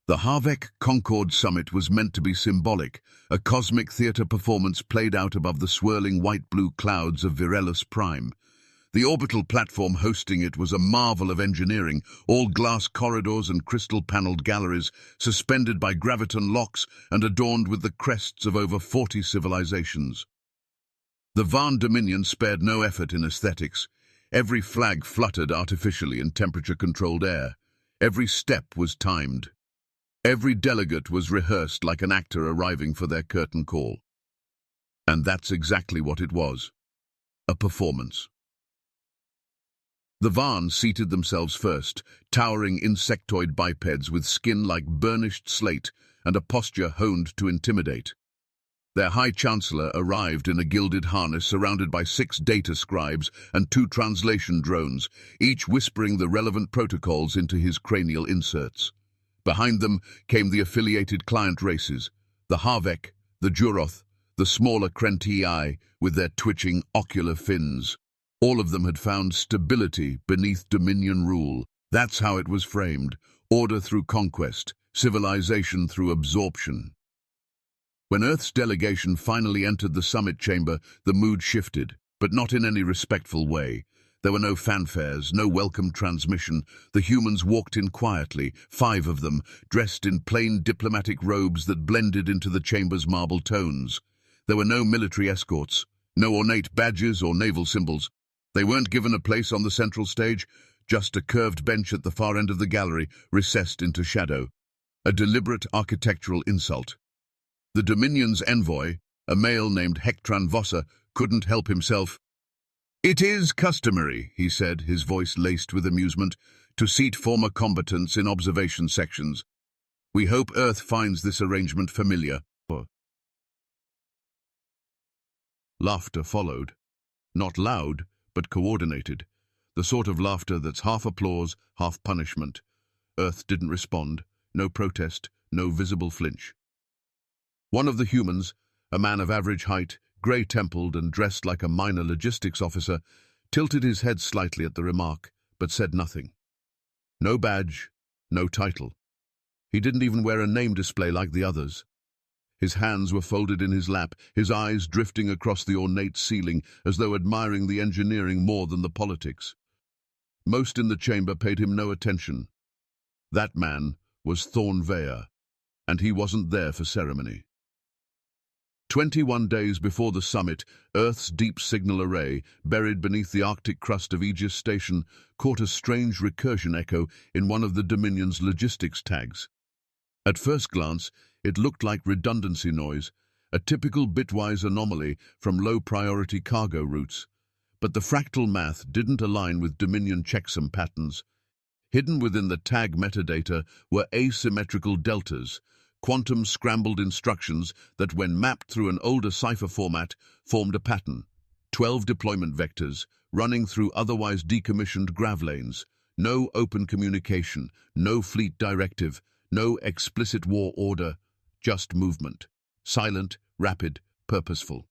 The Harvek Concord Summit was meant to be symbolic, a cosmic theater performance played out above the swirling white-blue clouds of Virellus Prime. The orbital platform hosting it was a marvel of engineering, all glass corridors and crystal-paneled galleries, suspended by graviton locks and adorned with the crests of over 40 civilizations. The Van Dominion spared no effort in aesthetics. Every flag fluttered artificially in temperature-controlled air. Every step was timed. Every delegate was rehearsed like an actor arriving for their curtain call. And that's exactly what it was. A performance. The Van seated themselves first, towering insectoid bipeds with skin like burnished slate and a posture honed to intimidate. Their High Chancellor arrived in a gilded harness surrounded by 6 data scribes and 2 translation drones, each whispering the relevant protocols into his cranial inserts. Behind them came the affiliated client races, the Harvek, the Juroth, the smaller Krentii with their twitching ocular fins. All of them had found stability beneath Dominion rule. That's how it was framed: order through conquest, civilization through absorption. When Earth's delegation finally entered the summit chamber, the mood shifted, but not in any respectful way. There were no fanfares, no welcome transmission. The humans walked in quietly, 5 of them, dressed in plain diplomatic robes that blended into the chamber's marble tones. There were no military escorts, no ornate badges or naval symbols. They weren't given a place on the central stage, just a curved bench at the far end of the gallery, recessed into shadow. A deliberate architectural insult. The Dominion's envoy, a male named Hectran Vossa, couldn't help himself. "It is customary," he said, his voice laced with amusement, "to seat former combatants in observation sections. We hope Earth finds this arrangement familiar." Laughter followed. Not loud, but coordinated. The sort of laughter that's half applause, half punishment. Earth didn't respond. No protest, no visible flinch. One of the humans, a man of average height, grey-templed and dressed like a minor logistics officer, tilted his head slightly at the remark, but said nothing. No badge, no title. He didn't even wear a name display like the others. His hands were folded in his lap, his eyes drifting across the ornate ceiling as though admiring the engineering more than the politics. Most in the chamber paid him no attention. That man was Thorn Vaya, and he wasn't there for ceremony. 21 days before the summit, Earth's deep signal array, buried beneath the Arctic crust of Aegis Station, caught a strange recursion echo in one of the Dominion's logistics tags. At first glance, it looked like redundancy noise, a typical bitwise anomaly from low-priority cargo routes. But the fractal math didn't align with Dominion checksum patterns. Hidden within the tag metadata were asymmetrical deltas, quantum scrambled instructions that, when mapped through an older cipher format, formed a pattern. 12 deployment vectors, running through otherwise decommissioned grav lanes. No open communication, no fleet directive, no explicit war order, just movement. Silent, rapid, purposeful.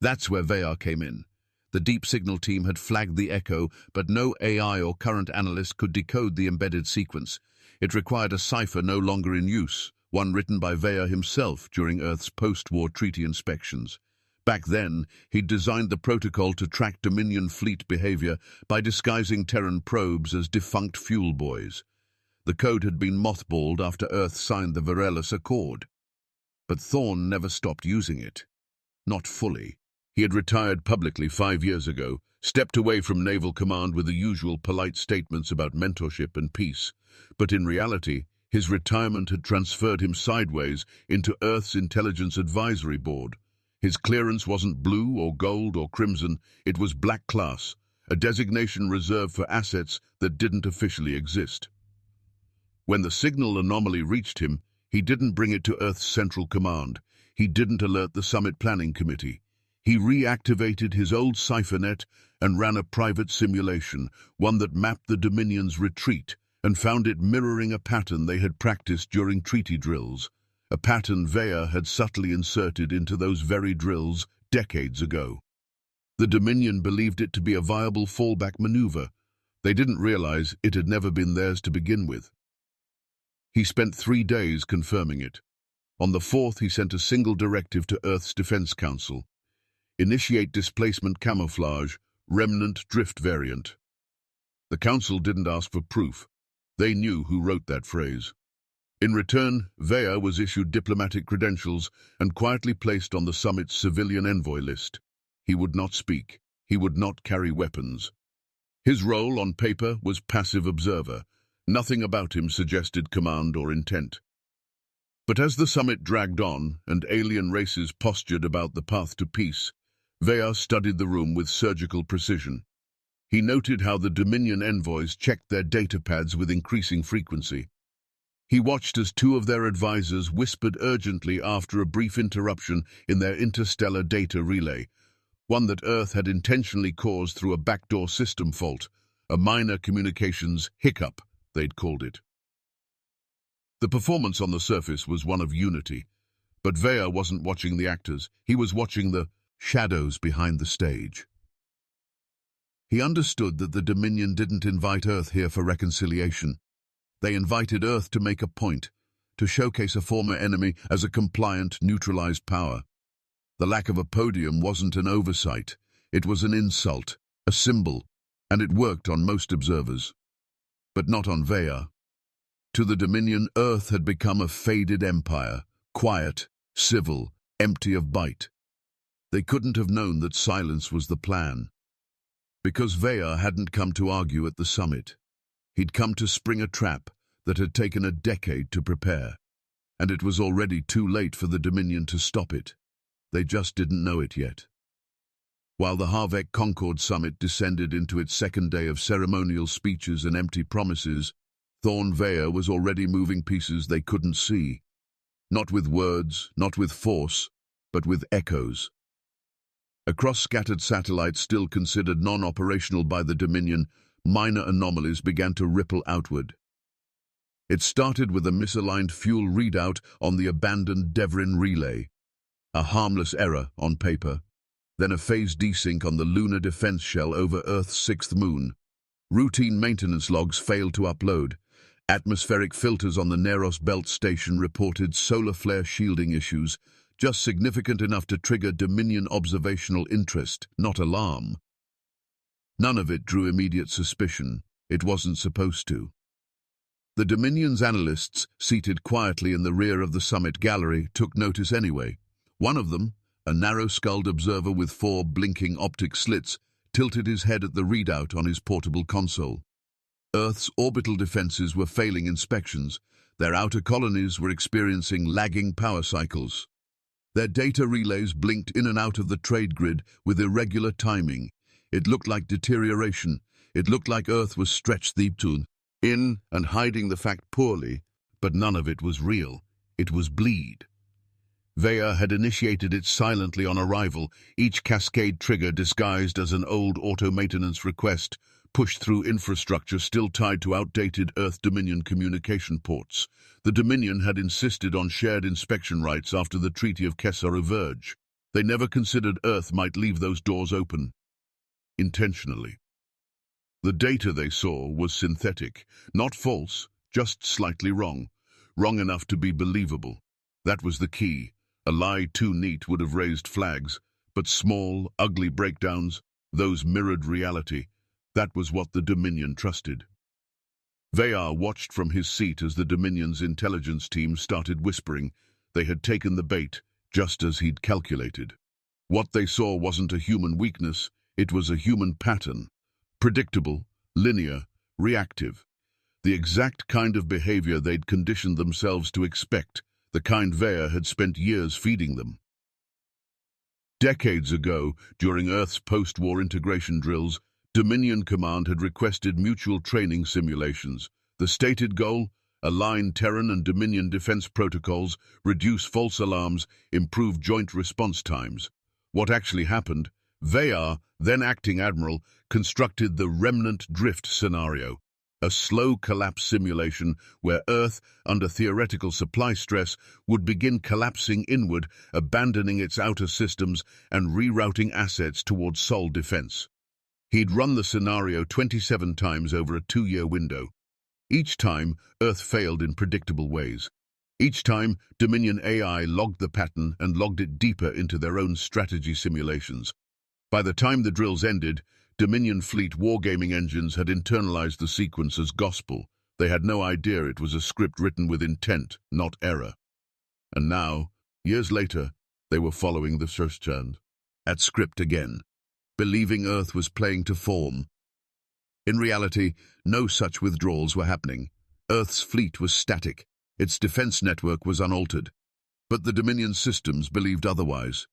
That's where Vayar came in. The deep signal team had flagged the echo, but no AI or current analyst could decode the embedded sequence. It required a cipher no longer in use, one written by Vaya himself during Earth's post-war treaty inspections. Back then, he'd designed the protocol to track Dominion fleet behavior by disguising Terran probes as defunct fuel buoys. The code had been mothballed after Earth signed the Virellus Accord. But Thorn never stopped using it. Not fully. He had retired publicly 5 years ago, stepped away from Naval Command with the usual polite statements about mentorship and peace. But in reality, his retirement had transferred him sideways into Earth's Intelligence Advisory Board. His clearance wasn't blue or gold or crimson, it was black class, a designation reserved for assets that didn't officially exist. When the signal anomaly reached him, he didn't bring it to Earth's Central Command. He didn't alert the Summit Planning Committee. He reactivated his old CipherNet and ran a private simulation, one that mapped the Dominion's retreat, and found it mirroring a pattern they had practiced during treaty drills, a pattern Vaya had subtly inserted into those very drills decades ago. The Dominion believed it to be a viable fallback maneuver. They didn't realize it had never been theirs to begin with. He spent 3 days confirming it. On the 4th, he sent a single directive to Earth's Defense Council. Initiate displacement camouflage, remnant drift variant. The Council didn't ask for proof. They knew who wrote that phrase. In return, Vea was issued diplomatic credentials and quietly placed on the summit's civilian envoy list. He would not speak. He would not carry weapons. His role on paper was passive observer. Nothing about him suggested command or intent. But as the summit dragged on and alien races postured about the path to peace, Vea studied the room with surgical precision. He noted how the Dominion envoys checked their data pads with increasing frequency. He watched as 2 of their advisors whispered urgently after a brief interruption in their interstellar data relay, one that Earth had intentionally caused through a backdoor system fault, a minor communications hiccup, they'd called it. The performance on the surface was one of unity, but Vea wasn't watching the actors. He was watching the shadows behind the stage. He understood that the Dominion didn't invite Earth here for reconciliation. They invited Earth to make a point, to showcase a former enemy as a compliant, neutralized power. The lack of a podium wasn't an oversight. It was an insult, a symbol, and it worked on most observers. But not on Vea. To the Dominion, Earth had become a faded empire, quiet, civil, empty of bite. They couldn't have known that silence was the plan. Because Vea hadn't come to argue at the summit. He'd come to spring a trap that had taken a decade to prepare, and it was already too late for the Dominion to stop it. They just didn't know it yet. While the Harvek Concord Summit descended into its 2nd day of ceremonial speeches and empty promises, Thorn Vea was already moving pieces they couldn't see. Not with words, not with force, but with echoes. Across scattered satellites still considered non-operational by the Dominion, minor anomalies began to ripple outward. It started with a misaligned fuel readout on the abandoned Devrin relay, a harmless error on paper, then a phase desync on the lunar defense shell over Earth's 6th moon. Routine maintenance logs failed to upload. Atmospheric filters on the Neros Belt station reported solar flare shielding issues, just significant enough to trigger Dominion observational interest, not alarm. None of it drew immediate suspicion. It wasn't supposed to. The Dominion's analysts, seated quietly in the rear of the summit gallery, took notice anyway. One of them, a narrow-skulled observer with 4 blinking optic slits, tilted his head at the readout on his portable console. Earth's orbital defenses were failing inspections. Their outer colonies were experiencing lagging power cycles. Their data relays blinked in and out of the trade grid with irregular timing. It looked like deterioration. It looked like Earth was stretched thin in and hiding the fact poorly, but none of it was real. It was bleed. Vea had initiated it silently on arrival, each cascade trigger disguised as an old auto-maintenance request, pushed through infrastructure still tied to outdated Earth-Dominion communication ports. The Dominion had insisted on shared inspection rights after the Treaty of Kesar-Verge. They never considered Earth might leave those doors open. Intentionally. The data they saw was synthetic, not false, just slightly wrong. Wrong enough to be believable. That was the key. A lie too neat would have raised flags, but small, ugly breakdowns, those mirrored reality. That was what the Dominion trusted. Vea watched from his seat as the Dominion's intelligence team started whispering. They had taken the bait, just as he'd calculated. What they saw wasn't a human weakness, it was a human pattern. Predictable, linear, reactive. The exact kind of behavior they'd conditioned themselves to expect, the kind Vea had spent years feeding them. Decades ago, during Earth's post-war integration drills, Dominion Command had requested mutual training simulations. The stated goal? Align Terran and Dominion defense protocols, reduce false alarms, improve joint response times. What actually happened? Vea, then acting admiral, constructed the remnant drift scenario, a slow collapse simulation where Earth, under theoretical supply stress, would begin collapsing inward, abandoning its outer systems and rerouting assets towards sole defense. He'd run the scenario 27 times over a 2-year window. Each time, Earth failed in predictable ways. Each time, Dominion AI logged the pattern and logged it deeper into their own strategy simulations. By the time the drills ended, Dominion fleet wargaming engines had internalized the sequence as gospel. They had no idea it was a script written with intent, not error. And now, years later, they were following the first turn at script again, believing Earth was playing to form. In reality, no such withdrawals were happening. Earth's fleet was static. Its defense network was unaltered. But the Dominion systems believed otherwise.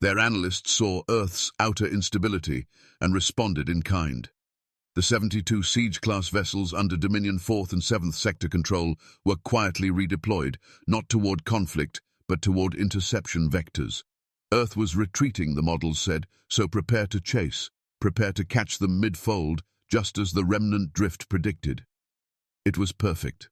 Their analysts saw Earth's outer instability and responded in kind. The 72 Siege-class vessels under Dominion 4th and 7th Sector control were quietly redeployed, not toward conflict, but toward interception vectors. Earth was retreating, the models said, so prepare to chase, prepare to catch them mid-fold, just as the remnant drift predicted. It was perfect.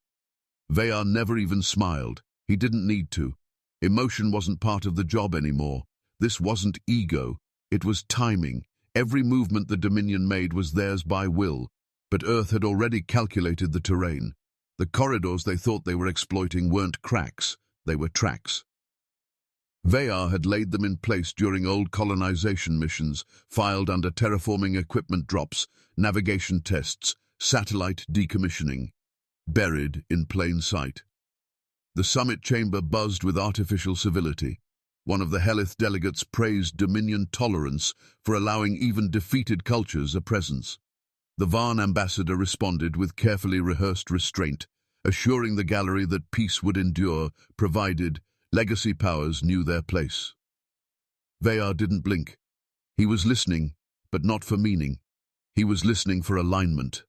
Vayar never even smiled. He didn't need to. Emotion wasn't part of the job anymore. This wasn't ego. It was timing. Every movement the Dominion made was theirs by will, but Earth had already calculated the terrain. The corridors they thought they were exploiting weren't cracks, they were tracks. Vayar had laid them in place during old colonization missions, filed under terraforming equipment drops, navigation tests, satellite decommissioning, buried in plain sight. The summit chamber buzzed with artificial civility. One of the Helith delegates praised Dominion tolerance for allowing even defeated cultures a presence. The Varn ambassador responded with carefully rehearsed restraint, assuring the gallery that peace would endure, provided legacy powers knew their place. Vayar didn't blink. He was listening, but not for meaning. He was listening for alignment.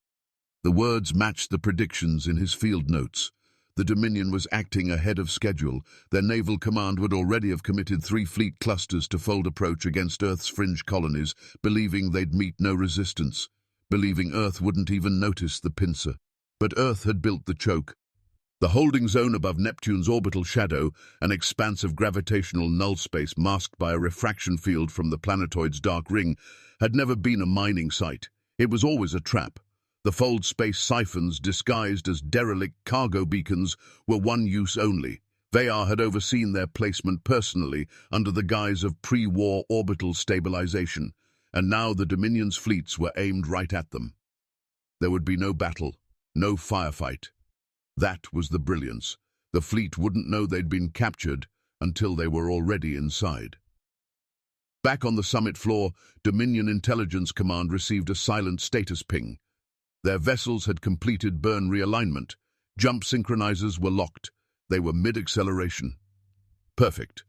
The words matched the predictions in his field notes. The Dominion was acting ahead of schedule. Their naval command would already have committed 3 fleet clusters to fold approach against Earth's fringe colonies, believing they'd meet no resistance, believing Earth wouldn't even notice the pincer. But Earth had built the choke. The holding zone above Neptune's orbital shadow, an expanse of gravitational null space masked by a refraction field from the planetoid's dark ring, had never been a mining site. It was always a trap. The fold space siphons, disguised as derelict cargo beacons, were one use only. Vayar had overseen their placement personally under the guise of pre-war orbital stabilization, and now the Dominion's fleets were aimed right at them. There would be no battle, no firefight. That was the brilliance. The fleet wouldn't know they'd been captured until they were already inside. Back on the summit floor, Dominion Intelligence Command received a silent status ping. Their vessels had completed burn realignment. Jump synchronizers were locked. They were mid-acceleration. Perfect.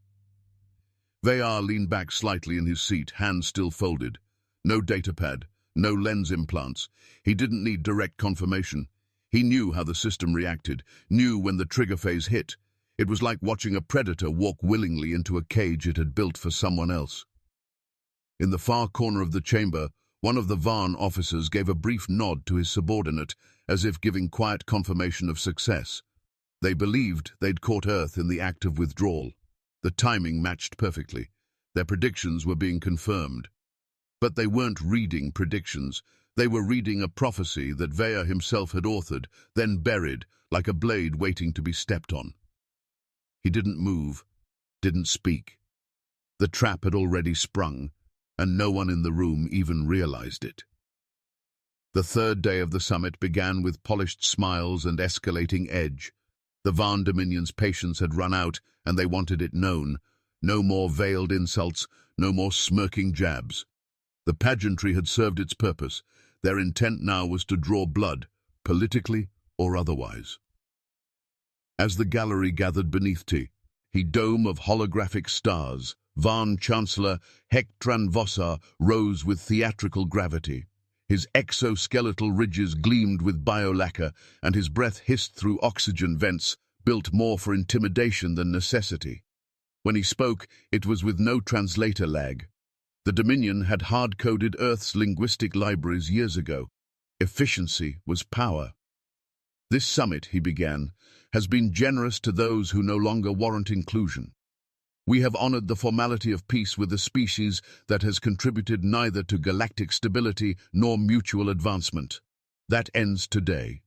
Vayar leaned back slightly in his seat, hands still folded. No datapad, no lens implants. He didn't need direct confirmation. He knew how the system reacted, knew when the trigger phase hit. It was like watching a predator walk willingly into a cage it had built for someone else. In the far corner of the chamber, one of the Varn officers gave a brief nod to his subordinate, as if giving quiet confirmation of success. They believed they'd caught Earth in the act of withdrawal. The timing matched perfectly. Their predictions were being confirmed. But they weren't reading predictions. They were reading a prophecy that Vayar himself had authored, then buried, like a blade waiting to be stepped on. He didn't move, didn't speak. The trap had already sprung, and no one in the room even realized it. The third day of the summit began with polished smiles and escalating edge. The Varn Dominion's patience had run out, and they wanted it known. No more veiled insults, no more smirking jabs. The pageantry had served its purpose. Their intent now was to draw blood, politically or otherwise. As the gallery gathered beneath the dome of holographic stars, Varn Chancellor Hektran Vossar rose with theatrical gravity. His exoskeletal ridges gleamed with biolacquer, and his breath hissed through oxygen vents, built more for intimidation than necessity. When he spoke, it was with no translator lag. The Dominion had hard-coded Earth's linguistic libraries years ago. Efficiency was power. This summit, he began, has been generous to those who no longer warrant inclusion. We have honored the formality of peace with a species that has contributed neither to galactic stability nor mutual advancement. That ends today.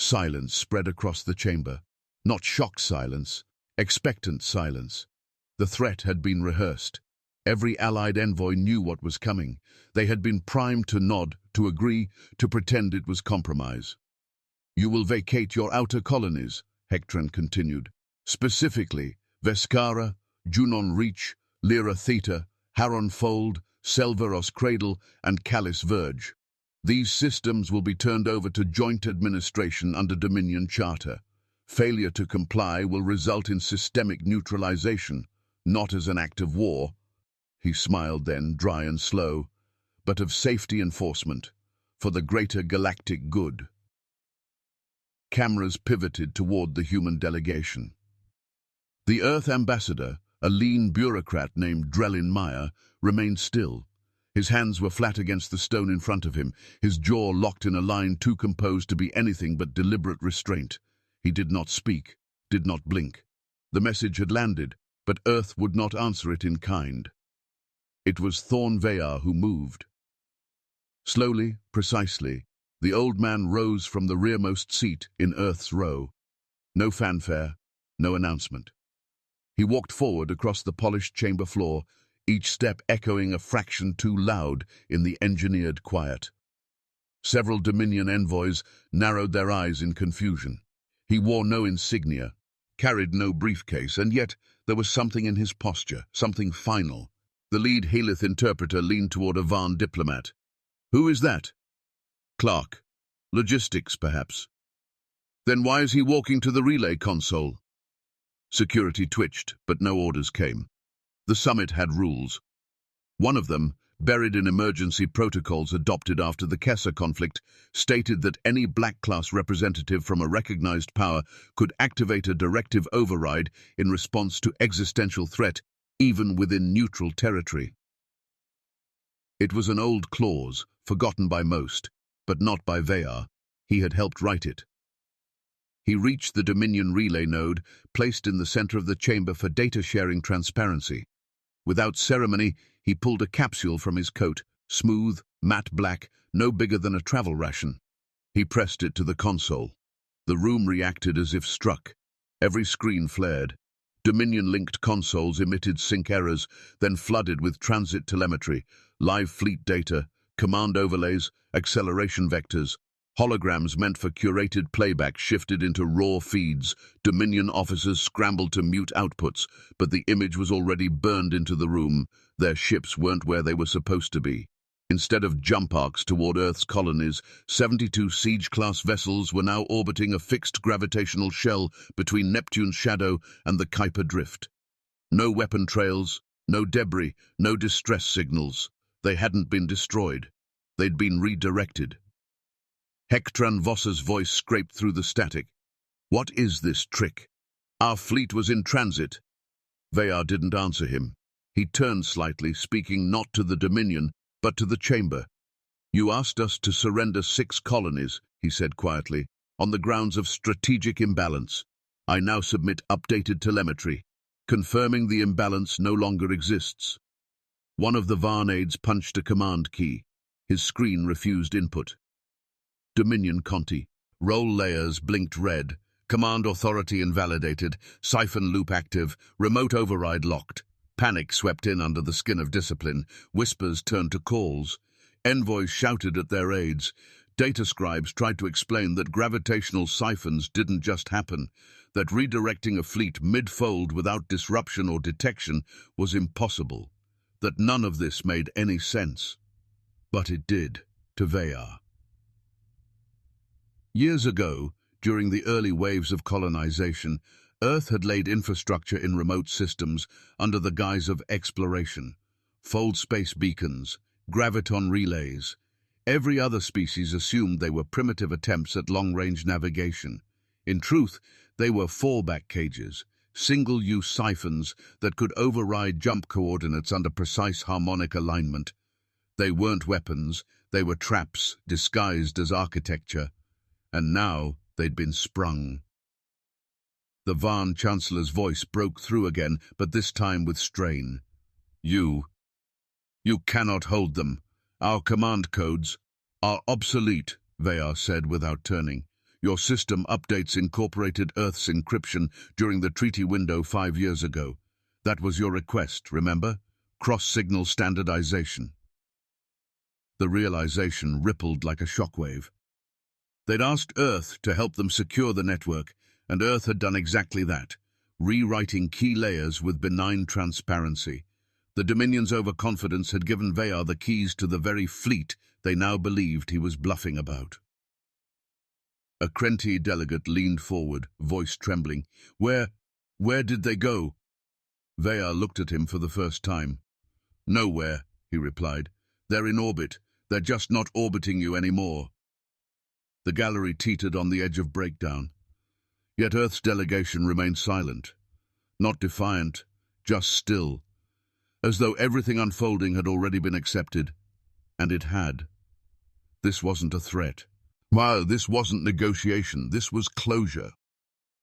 Silence spread across the chamber. Not shocked silence, expectant silence. The threat had been rehearsed. Every Allied envoy knew what was coming. They had been primed to nod, to agree, to pretend it was compromise. "You will vacate your outer colonies," Hectran continued. "Specifically, Vescara, Junon Reach, Lyra Theta, Haron Fold, Selvaros Cradle, and Callus Verge. These systems will be turned over to joint administration under Dominion Charter. Failure to comply will result in systemic neutralization, not as an act of war." He smiled then, dry and slow, "but of safety enforcement, for the greater galactic good." Cameras pivoted toward the human delegation. The Earth ambassador, a lean bureaucrat named Drellin Meyer, remained still. His hands were flat against the stone in front of him, his jaw locked in a line too composed to be anything but deliberate restraint. He did not speak, did not blink. The message had landed, but Earth would not answer it in kind. It was Thorn Veyar who moved. Slowly, precisely, the old man rose from the rearmost seat in Earth's row. No fanfare, no announcement. He walked forward across the polished chamber floor, each step echoing a fraction too loud in the engineered quiet. Several Dominion envoys narrowed their eyes in confusion. He wore no insignia, carried no briefcase, and yet there was something in his posture, something final. The lead Halith interpreter leaned toward a Varn diplomat. "Who is that?" "Clark. Logistics, perhaps." "Then why is he walking to the relay console?" Security twitched, but no orders came. The summit had rules. One of them, buried in emergency protocols adopted after the Kessa conflict, stated that any Black-class representative from a recognized power could activate a directive override in response to existential threat, even within neutral territory. It was an old clause, forgotten by most, but not by Veyar. He had helped write it. He reached the Dominion relay node, placed in the center of the chamber for data-sharing transparency. Without ceremony, he pulled a capsule from his coat, smooth, matte black, no bigger than a travel ration. He pressed it to the console. The room reacted as if struck. Every screen flared. Dominion-linked consoles emitted sync errors, then flooded with transit telemetry, live fleet data, command overlays, acceleration vectors. Holograms meant for curated playback shifted into raw feeds. Dominion officers scrambled to mute outputs, but the image was already burned into the room. Their ships weren't where they were supposed to be. Instead of jump arcs toward Earth's colonies, 72 Siege-class vessels were now orbiting a fixed gravitational shell between Neptune's shadow and the Kuiper drift. No weapon trails, no debris, no distress signals. They hadn't been destroyed. They'd been redirected. Hectran Voss's voice scraped through the static. "What is this trick? Our fleet was in transit." Veyar didn't answer him. He turned slightly, speaking not to the Dominion, but to the chamber. "You asked us to surrender 6 colonies," he said quietly, "on the grounds of strategic imbalance. I now submit updated telemetry, confirming the imbalance no longer exists." One of the Varn aides punched a command key. His screen refused input. Dominion Conti. Roll layers blinked red. Command authority invalidated. Siphon loop active. Remote override locked. Panic swept in under the skin of discipline. Whispers turned to calls. Envoys shouted at their aides. Data scribes tried to explain that gravitational siphons didn't just happen, that redirecting a fleet mid-fold without disruption or detection was impossible, that none of this made any sense. But it did, to Veyar. Years ago, during the early waves of colonization, Earth had laid infrastructure in remote systems under the guise of exploration. Fold space beacons, graviton relays. Every other species assumed they were primitive attempts at long-range navigation. In truth, they were fallback cages, single-use siphons that could override jump coordinates under precise harmonic alignment. They weren't weapons, they were traps disguised as architecture. And now they'd been sprung. The Varn Chancellor's voice broke through again, but this time with strain. You cannot hold them. Our command codes are obsolete," Veyar said without turning. Your system updates incorporated Earth's encryption during the treaty window 5 years ago. That was your request, remember? Cross-signal standardization. The realization rippled like a shockwave. They'd asked Earth to help them secure the network, and Earth had done exactly that, rewriting key layers with benign transparency. The Dominion's overconfidence had given Veyar the keys to the very fleet they now believed he was bluffing about. A Krenti delegate leaned forward, voice trembling. Where did they go? Veyar looked at him for the first time. Nowhere, he replied. They're in orbit. They're just not orbiting you anymore. The gallery teetered on the edge of breakdown. Yet Earth's delegation remained silent. Not defiant, just still. As though everything unfolding had already been accepted. And it had. This wasn't a threat. Wow, this wasn't negotiation, this was closure.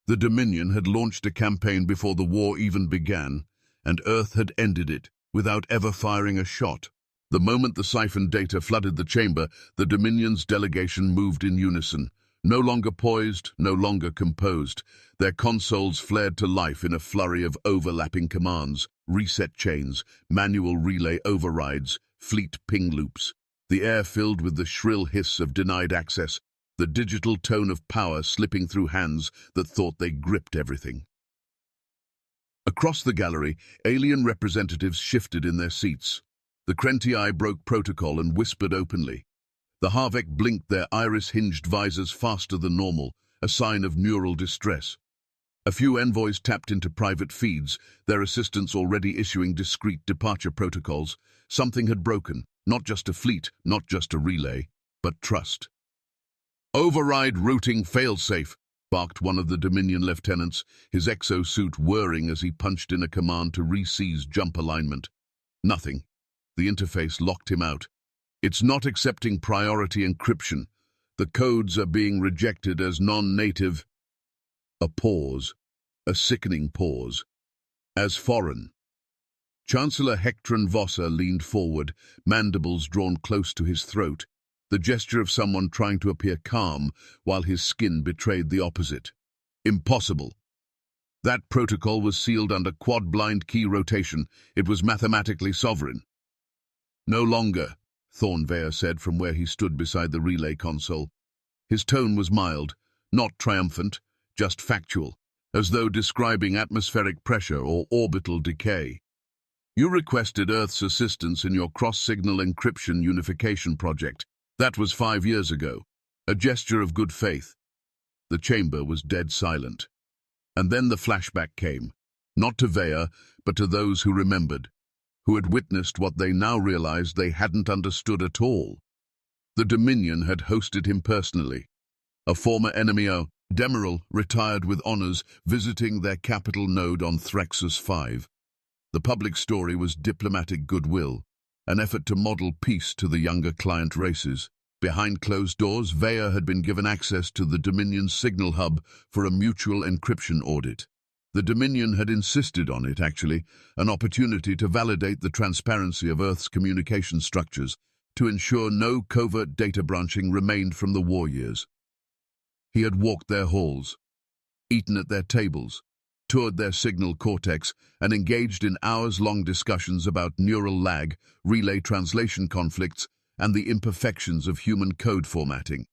The Dominion had launched a campaign before the war even began, and Earth had ended it, without ever firing a shot. The moment the siphoned data flooded the chamber, the Dominion's delegation moved in unison. No longer poised, no longer composed. Their consoles flared to life in a flurry of overlapping commands, reset chains, manual relay overrides, fleet ping loops. The air filled with the shrill hiss of denied access, the digital tone of power slipping through hands that thought they gripped everything. Across the gallery, alien representatives shifted in their seats. The Krenti broke protocol and whispered openly. The Harvek blinked their iris-hinged visors faster than normal, a sign of neural distress. A few envoys tapped into private feeds, their assistants already issuing discreet departure protocols. Something had broken, not just a fleet, not just a relay, but trust. Override routing failsafe, barked one of the Dominion lieutenants, his exosuit whirring as he punched in a command to re-seize jump alignment. Nothing. The interface locked him out. It's not accepting priority encryption. The codes are being rejected as non-native. A pause. A sickening pause. As foreign. Chancellor Hectron Vosser leaned forward, mandibles drawn close to his throat, the gesture of someone trying to appear calm while his skin betrayed the opposite. Impossible. That protocol was sealed under quad-blind key rotation. It was mathematically sovereign. No longer, Thorn Veyar said from where he stood beside the relay console. His tone was mild, not triumphant, just factual, as though describing atmospheric pressure or orbital decay. You requested Earth's assistance in your cross-signal encryption unification project. That was 5 years ago, a gesture of good faith. The chamber was dead silent. And then the flashback came, not to Veyar, but to those who remembered, who had witnessed what they now realized they hadn't understood at all. The Dominion had hosted him personally. A former enemy, Earth Admiral, retired with honors, visiting their capital node on Threxus 5. The public story was diplomatic goodwill, an effort to model peace to the younger client races. Behind closed doors, Veyar had been given access to the Dominion's signal hub for a mutual encryption audit. The Dominion had insisted on it, actually, an opportunity to validate the transparency of Earth's communication structures, to ensure no covert data branching remained from the war years. He had walked their halls, eaten at their tables, toured their signal cortex, and engaged in hours-long discussions about neural lag, relay translation conflicts, and the imperfections of human code formatting.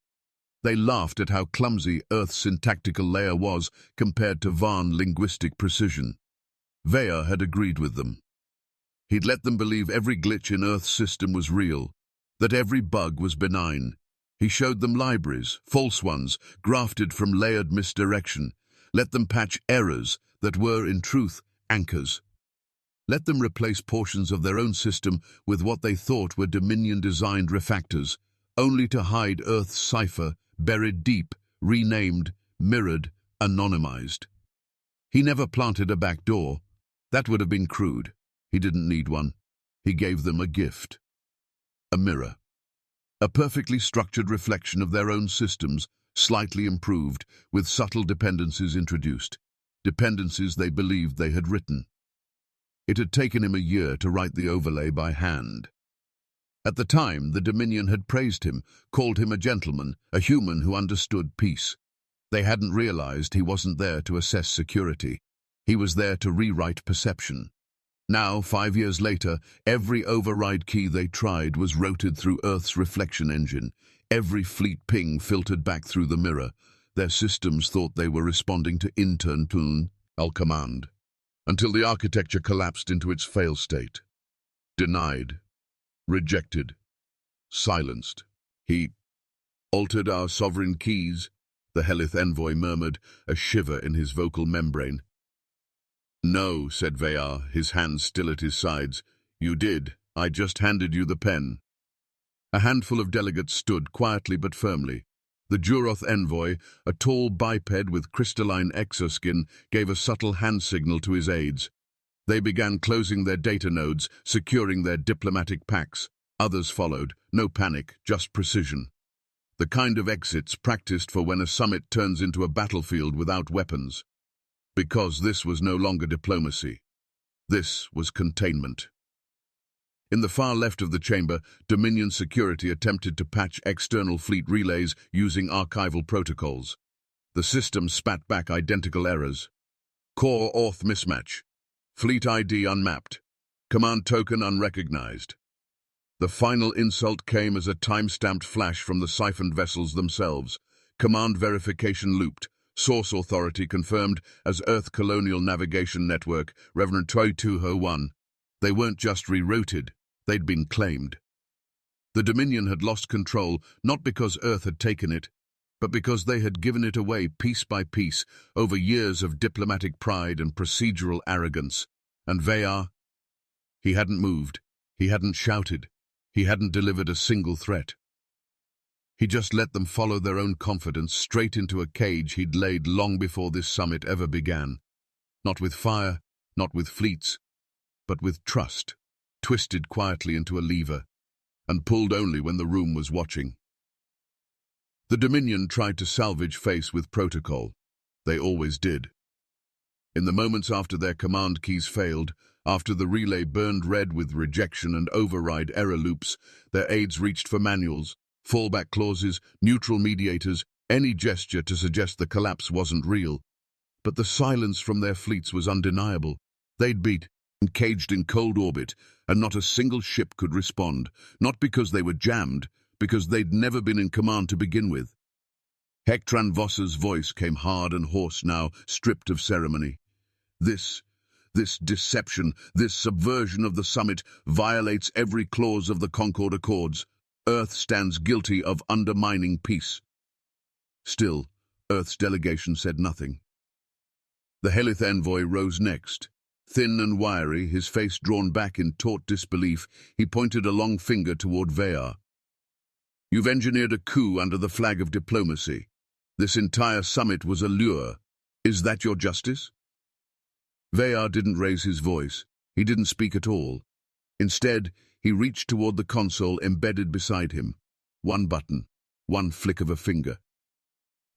They laughed at how clumsy Earth's syntactical layer was compared to Varn linguistic precision. Veyar had agreed with them. He'd let them believe every glitch in Earth's system was real, that every bug was benign. He showed them libraries, false ones, grafted from layered misdirection. Let them patch errors that were, in truth, anchors. Let them replace portions of their own system with what they thought were Dominion-designed refactors, only to hide Earth's cipher, buried deep, renamed, mirrored, anonymized. He never planted a back door. That would have been crude. He didn't need one. He gave them a gift. A mirror. A perfectly structured reflection of their own systems, slightly improved, with subtle dependencies introduced. Dependencies they believed they had written. It had taken him a year to write the overlay by hand. At the time, the Dominion had praised him, called him a gentleman, a human who understood peace. They hadn't realized he wasn't there to assess security. He was there to rewrite perception. Now, 5 years later, every override key they tried was routed through Earth's reflection engine. Every fleet ping filtered back through the mirror. Their systems thought they were responding to internal command, until the architecture collapsed into its fail state. Denied, rejected, silenced. He altered our sovereign keys, the Helith envoy murmured, a shiver in his vocal membrane. No, said Vayar, his hands still at his sides. You did. I just handed you the pen. A handful of delegates stood quietly but firmly. The Juroth envoy, a tall biped with crystalline exoskin, gave a subtle hand signal to his aides. They began closing their data nodes, securing their diplomatic packs. Others followed. No panic, just precision. The kind of exits practiced for when a summit turns into a battlefield without weapons. Because this was no longer diplomacy. This was containment. In the far left of the chamber, Dominion security attempted to patch external fleet relays using archival protocols. The system spat back identical errors. Core auth mismatch. Fleet ID unmapped. Command token unrecognized. The final insult came as a time-stamped flash from the siphoned vessels themselves. Command verification looped. Source authority confirmed as Earth Colonial Navigation Network, Reverend 2201. They weren't just rerouted, they'd been claimed. The Dominion had lost control, not because Earth had taken it, but because they had given it away piece by piece over years of diplomatic pride and procedural arrogance. And Vayar? He hadn't moved, he hadn't shouted, he hadn't delivered a single threat. He just let them follow their own confidence straight into a cage he'd laid long before this summit ever began. Not with fire, not with fleets, but with trust, twisted quietly into a lever, and pulled only when the room was watching. The Dominion tried to salvage face with protocol. They always did. In the moments after their command keys failed, after the relay burned red with rejection and override error loops, their aides reached for manuals, fallback clauses, neutral mediators, any gesture to suggest the collapse wasn't real. But the silence from their fleets was undeniable. They'd been caged in cold orbit, and not a single ship could respond, not because they were jammed, because they'd never been in command to begin with. Hektran Voss's voice came hard and hoarse now, stripped of ceremony. This deception, this subversion of the summit violates every clause of the Concord Accords. Earth stands guilty of undermining peace. Still, Earth's delegation said nothing. The Helith envoy rose next. Thin and wiry, his face drawn back in taut disbelief, he pointed a long finger toward Vayar. You've engineered a coup under the flag of diplomacy. This entire summit was a lure. Is that your justice? Vayar didn't raise his voice. He didn't speak at all. Instead, he reached toward the console embedded beside him. One button, one flick of a finger.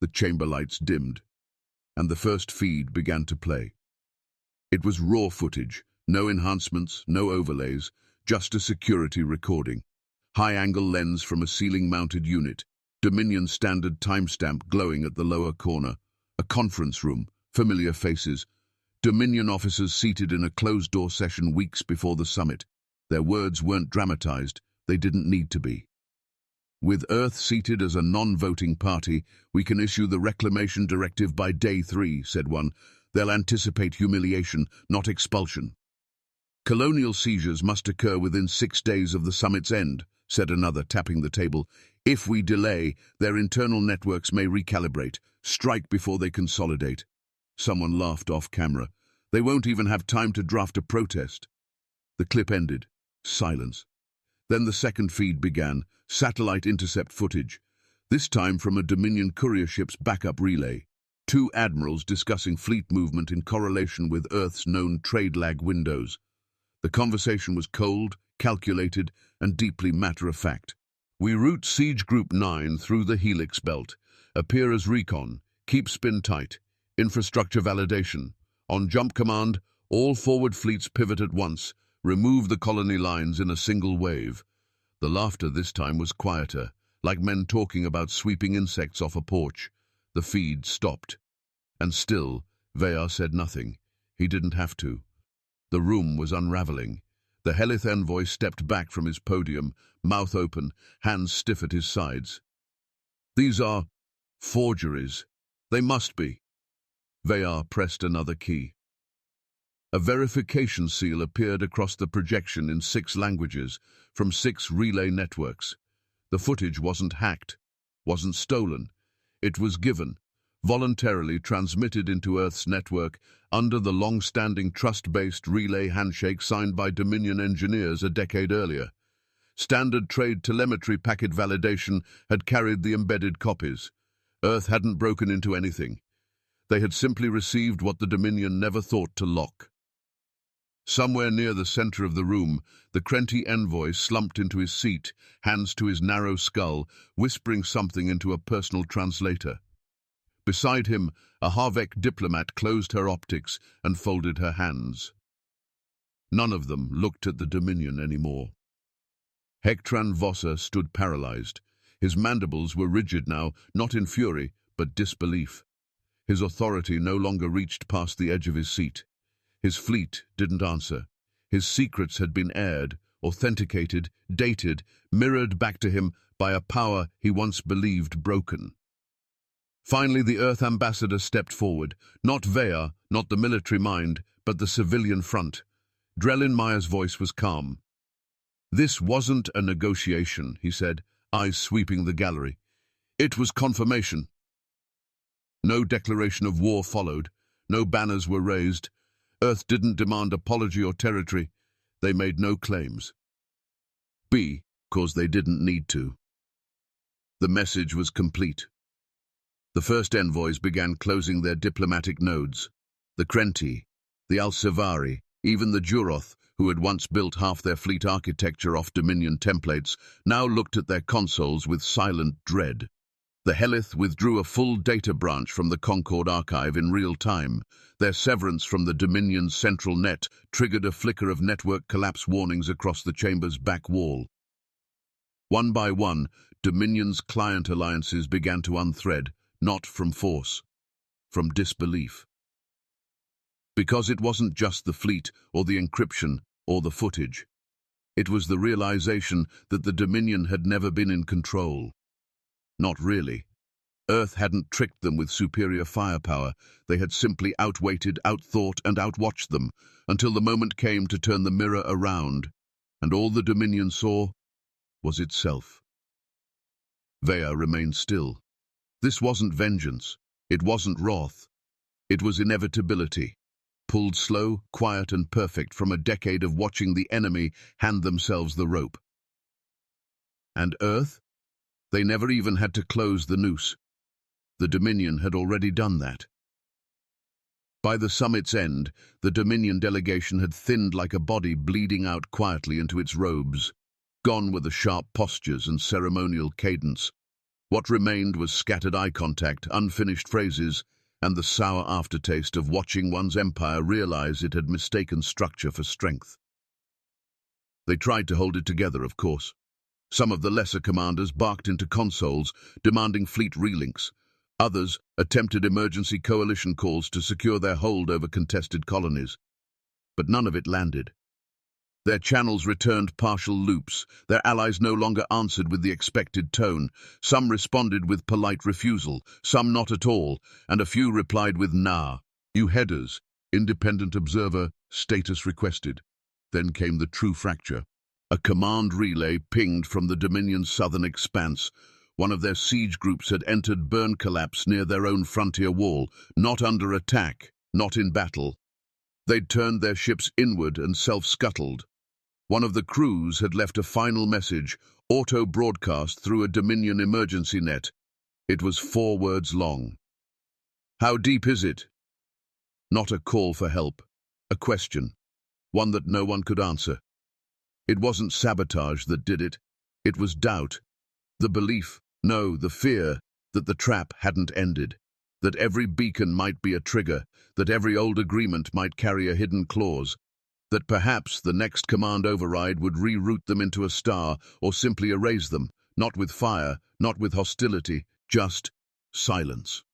The chamber lights dimmed, and the first feed began to play. It was raw footage, no enhancements, no overlays, just a security recording. High-angle lens from a ceiling-mounted unit, Dominion standard timestamp glowing at the lower corner. A conference room, familiar faces. Dominion officers seated in a closed-door session weeks before the summit. Their words weren't dramatized, they didn't need to be. With Earth seated as a non-voting party, we can issue the reclamation directive by day 3, said one. They'll anticipate humiliation, not expulsion. Colonial seizures must occur within 6 days of the summit's end, said another, tapping the table. If we delay, their internal networks may recalibrate, strike before they consolidate. Someone laughed off camera. They won't even have time to draft a protest. The clip ended. Silence. Then the second feed began, satellite intercept footage, this time from a Dominion courier ship's backup relay. 2 admirals discussing fleet movement in correlation with Earth's known trade lag windows. The conversation was cold, calculated, and deeply matter-of-fact. We route Siege Group 9 through the Helix Belt. Appear as recon. Keep spin tight. Infrastructure validation. On jump command, all forward fleets pivot at once. Remove the colony lines in a single wave. The laughter this time was quieter, like men talking about sweeping insects off a porch. The feed stopped. And still, Veyar said nothing. He didn't have to. The room was unraveling. The Helith envoy stepped back from his podium, mouth open, hands stiff at his sides. These are forgeries. They must be. Veyar pressed another key. A verification seal appeared across the projection in 6 languages, from 6 relay networks. The footage wasn't hacked, wasn't stolen. It was given, voluntarily transmitted into Earth's network under the long-standing trust-based relay handshake signed by Dominion engineers a decade earlier. Standard trade telemetry packet validation had carried the embedded copies. Earth hadn't broken into anything. They had simply received what the Dominion never thought to lock. Somewhere near the center of the room, the Krenti envoy slumped into his seat, hands to his narrow skull, whispering something into a personal translator. Beside him, a Harvek diplomat closed her optics and folded her hands. None of them looked at the Dominion anymore. Hektran Vossa stood paralyzed. His mandibles were rigid now, not in fury, but disbelief. His authority no longer reached past the edge of his seat. His fleet didn't answer. His secrets had been aired, authenticated, dated, mirrored back to him by a power he once believed broken. Finally, the Earth ambassador stepped forward, not Veyar, not the military mind, but the civilian front. Drellin Meyer's voice was calm. This wasn't a negotiation, he said, eyes sweeping the gallery. It was confirmation. No declaration of war followed. No banners were raised. Earth didn't demand apology or territory. They made no claims. Because they didn't need to. The message was complete. The first envoys began closing their diplomatic nodes. The Krenti, the Al-Sivari, even the Juroth, who had once built half their fleet architecture off Dominion templates, now looked at their consoles with silent dread. The Helith withdrew a full data branch from the Concord archive in real time. Their severance from the Dominion's central net triggered a flicker of network collapse warnings across the chamber's back wall. One by one, Dominion's client alliances began to unthread, not from force, from disbelief. Because it wasn't just the fleet, or the encryption, or the footage. It was the realization that the Dominion had never been in control. Not really. Earth hadn't tricked them with superior firepower. They had simply outweighted, outthought, and outwatched them, until the moment came to turn the mirror around, and all the Dominion saw was itself. Veyar remained still. This wasn't vengeance. It wasn't wrath. It was inevitability, pulled slow, quiet, and perfect from a decade of watching the enemy hand themselves the rope. And Earth? They never even had to close the noose. The Dominion had already done that. By the summit's end, the Dominion delegation had thinned like a body bleeding out quietly into its robes. Gone were the sharp postures and ceremonial cadence. What remained was scattered eye contact, unfinished phrases, and the sour aftertaste of watching one's empire realize it had mistaken structure for strength. They tried to hold it together, of course. Some of the lesser commanders barked into consoles, demanding fleet relinks. Others attempted emergency coalition calls to secure their hold over contested colonies. But none of it landed. Their channels returned partial loops. Their allies no longer answered with the expected tone. Some responded with polite refusal, some not at all, and a few replied with nah. You headers, independent observer, status requested. Then came the true fracture. A command relay pinged from the Dominion's southern expanse. One of their siege groups had entered burn collapse near their own frontier wall, not under attack, not in battle. They'd turned their ships inward and self-scuttled. One of the crews had left a final message, auto-broadcast through a Dominion emergency net. It was 4 words long. How deep is it? Not a call for help, a question, one that no one could answer. It wasn't sabotage that did it. It was doubt. The belief, no, the fear, that the trap hadn't ended. That every beacon might be a trigger. That every old agreement might carry a hidden clause. That perhaps the next command override would reroute them into a star or simply erase them, not with fire, not with hostility, just silence.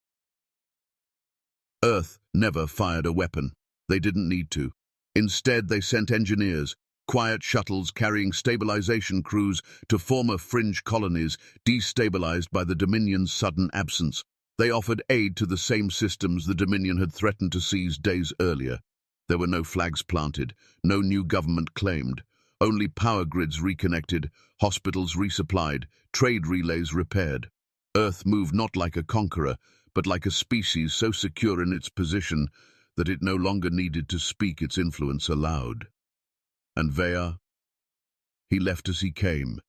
Earth never fired a weapon. They didn't need to. Instead, they sent engineers, quiet shuttles carrying stabilization crews to former fringe colonies destabilized by the Dominion's sudden absence. They offered aid to the same systems the Dominion had threatened to seize days earlier. There were no flags planted, no new government claimed, only power grids reconnected, hospitals resupplied, trade relays repaired. Earth moved not like a conqueror, but like a species so secure in its position that it no longer needed to speak its influence aloud. And Vea? He left as he came,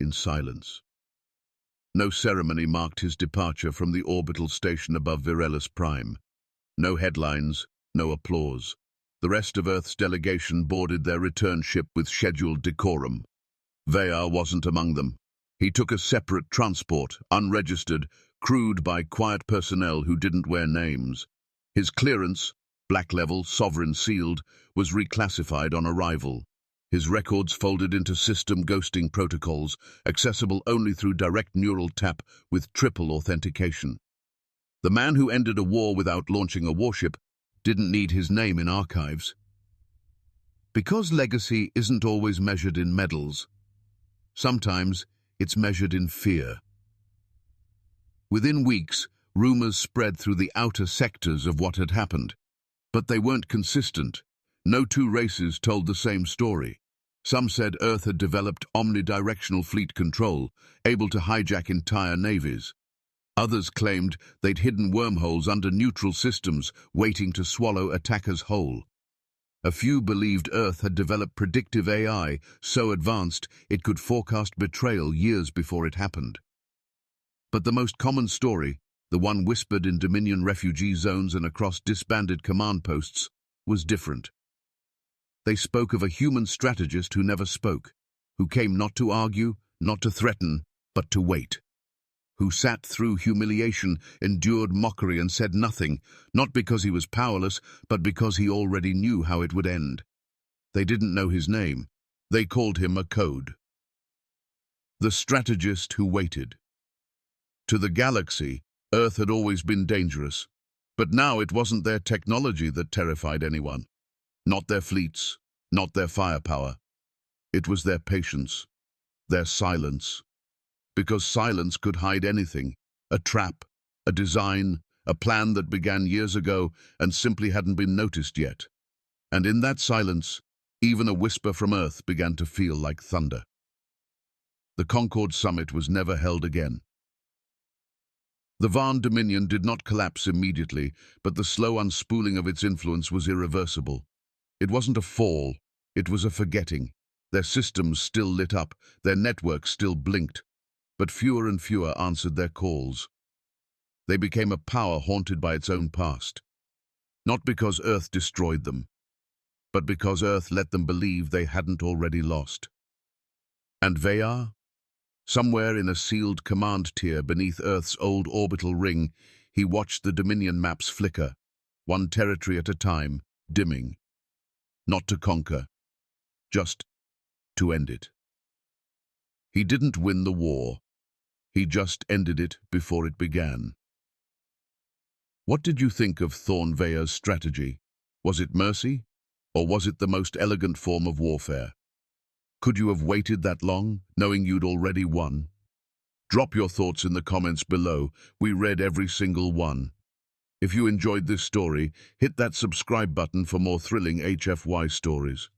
in silence. No ceremony marked his departure from the orbital station above Virellus Prime. No headlines, no applause. The rest of Earth's delegation boarded their return ship with scheduled decorum. Vea wasn't among them. He took a separate transport, unregistered, crewed by quiet personnel who didn't wear names. His clearance, black level, sovereign sealed, was reclassified on arrival. His records folded into system ghosting protocols, accessible only through direct neural tap with triple authentication. The man who ended a war without launching a warship didn't need his name in archives. Because legacy isn't always measured in medals, sometimes it's measured in fear. Within weeks, rumors spread through the outer sectors of what had happened. But they weren't consistent. No two races told the same story. Some said Earth had developed omnidirectional fleet control, able to hijack entire navies. Others claimed they'd hidden wormholes under neutral systems, waiting to swallow attackers whole. A few believed Earth had developed predictive AI so advanced it could forecast betrayal years before it happened. But the most common story, the one whispered in Dominion refugee zones and across disbanded command posts, was different. They spoke of a human strategist who never spoke, who came not to argue, not to threaten, but to wait. Who sat through humiliation, endured mockery and said nothing, not because he was powerless, but because he already knew how it would end. They didn't know his name. They called him a code. The strategist who waited. To the galaxy, Earth had always been dangerous, but now it wasn't their technology that terrified anyone. Not their fleets, not their firepower. It was their patience, their silence. Because silence could hide anything, a trap, a design, a plan that began years ago and simply hadn't been noticed yet. And in that silence, even a whisper from Earth began to feel like thunder. The Concord Summit was never held again. The Van Dominion did not collapse immediately, but the slow unspooling of its influence was irreversible. It wasn't a fall, it was a forgetting. Their systems still lit up, their networks still blinked, but fewer and fewer answered their calls. They became a power haunted by its own past. Not because Earth destroyed them, but because Earth let them believe they hadn't already lost. And Vea? Somewhere in a sealed command tier beneath Earth's old orbital ring, he watched the Dominion maps flicker, one territory at a time, dimming. Not to conquer, just to end it. He didn't win the war. He just ended it before it began. What did you think of Thorn Vea's strategy? Was it mercy, or was it the most elegant form of warfare? Could you have waited that long, knowing you'd already won? Drop your thoughts in the comments below. We read every single one. If you enjoyed this story, hit that subscribe button for more thrilling HFY stories.